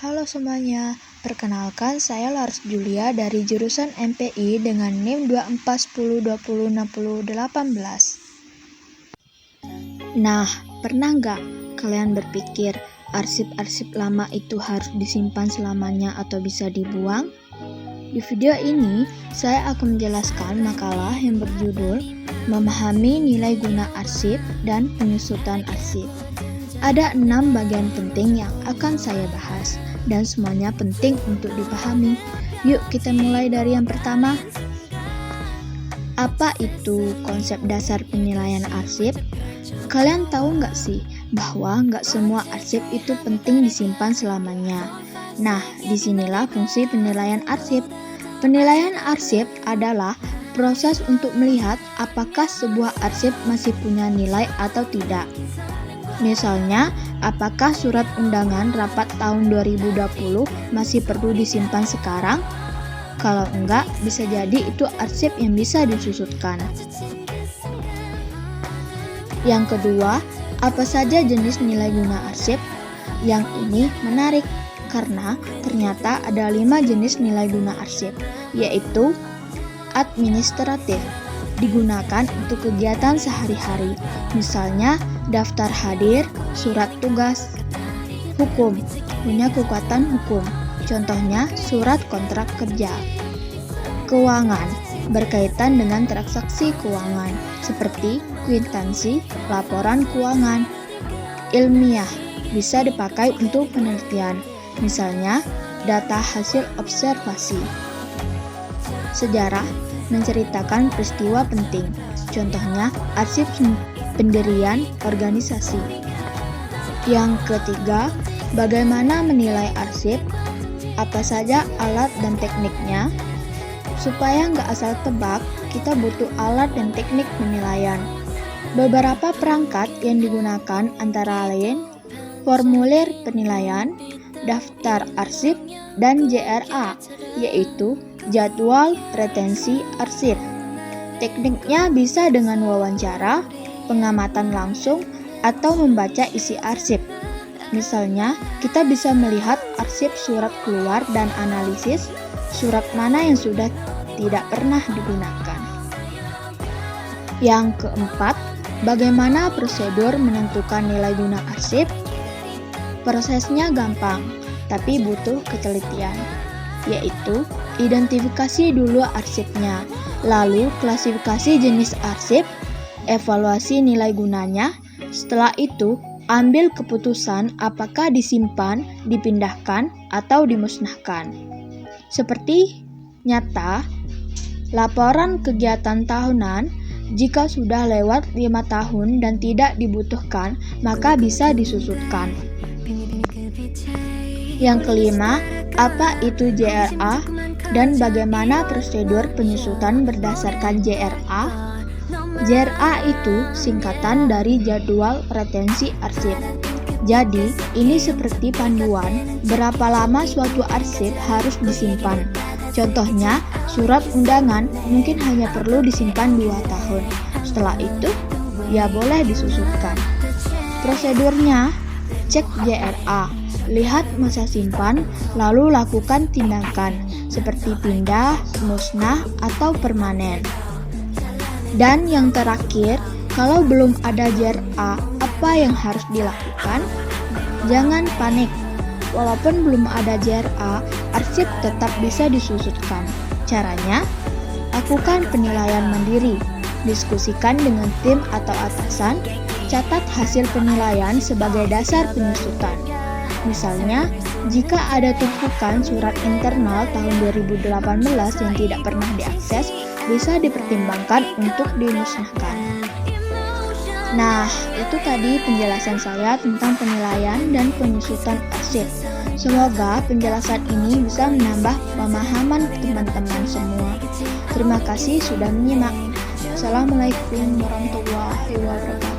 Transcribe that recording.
Halo semuanya, perkenalkan saya Lars Julia dari jurusan MPI dengan NIM 2410206018. Nah, pernah nggak kalian berpikir arsip-arsip lama itu harus disimpan selamanya atau bisa dibuang? Di video ini, saya akan menjelaskan makalah yang berjudul Memahami Nilai Guna Arsip dan Penyusutan Arsip. Ada 6 bagian penting yang akan saya bahas, dan semuanya penting untuk dipahami. Yuk kita mulai dari yang pertama. Apa itu konsep dasar penilaian arsip? Kalian tahu nggak sih bahwa nggak semua arsip itu penting disimpan selamanya? Nah, disinilah fungsi penilaian arsip. Penilaian arsip adalah proses untuk melihat apakah sebuah arsip masih punya nilai atau tidak. Misalnya, apakah surat undangan rapat tahun 2020 masih perlu disimpan sekarang? Kalau enggak, bisa jadi itu arsip yang bisa disusutkan. Yang kedua, apa saja jenis nilai guna arsip? Yang ini menarik, karena ternyata ada 5 jenis nilai guna arsip, yaitu administratif, digunakan untuk kegiatan sehari-hari, misalnya daftar hadir, surat tugas. Hukum, punya kekuatan hukum, contohnya surat kontrak kerja. Keuangan, berkaitan dengan transaksi keuangan, seperti kwitansi, laporan keuangan. Ilmiah, bisa dipakai untuk penelitian, misalnya data hasil observasi. Sejarah, menceritakan peristiwa penting, contohnya arsip pendirian organisasi. Yang ketiga, bagaimana menilai arsip? Apa saja alat dan tekniknya? Supaya nggak asal tebak, kita butuh alat dan teknik penilaian. Beberapa perangkat yang digunakan antara lain formulir penilaian, daftar arsip, dan JRA, yaitu jadwal retensi arsip. Tekniknya bisa dengan wawancara, pengamatan langsung, atau membaca isi arsip. Misalnya, kita bisa melihat arsip surat keluar dan analisis surat mana yang sudah tidak pernah digunakan. Yang keempat, bagaimana prosedur menentukan nilai guna arsip? Prosesnya gampang, tapi butuh ketelitian, yaitu identifikasi dulu arsipnya, lalu klasifikasi jenis arsip, evaluasi nilai gunanya. Setelah itu, ambil keputusan apakah disimpan, dipindahkan, atau dimusnahkan. Seperti nyata, laporan kegiatan tahunan, jika sudah lewat 5 tahun dan tidak dibutuhkan, maka bisa disusutkan. Yang kelima, apa itu JRA dan bagaimana prosedur penyusutan berdasarkan JRA? JRA itu singkatan dari jadwal retensi arsip. Jadi, ini seperti panduan berapa lama suatu arsip harus disimpan. Contohnya, surat undangan mungkin hanya perlu disimpan 2 tahun. Setelah itu, ya boleh disusutkan. Prosedurnya, cek JRA, lihat masa simpan, lalu lakukan tindakan seperti pindah, musnah, atau permanen. Dan yang terakhir, kalau belum ada JRA, apa yang harus dilakukan? Jangan panik. Walaupun belum ada JRA, arsip tetap bisa disusutkan. Caranya, lakukan penilaian mandiri, diskusikan dengan tim atau atasan, catat hasil penilaian sebagai dasar penyusutan. Misalnya, jika ada tumpukan surat internal tahun 2018 yang tidak pernah diakses, bisa dipertimbangkan untuk dimusnahkan. Nah, itu tadi penjelasan saya tentang penilaian dan penyusutan arsip. Semoga penjelasan ini bisa menambah pemahaman teman-teman semua. Terima kasih sudah menyimak. Assalamualaikum warahmatullahi wabarakatuh.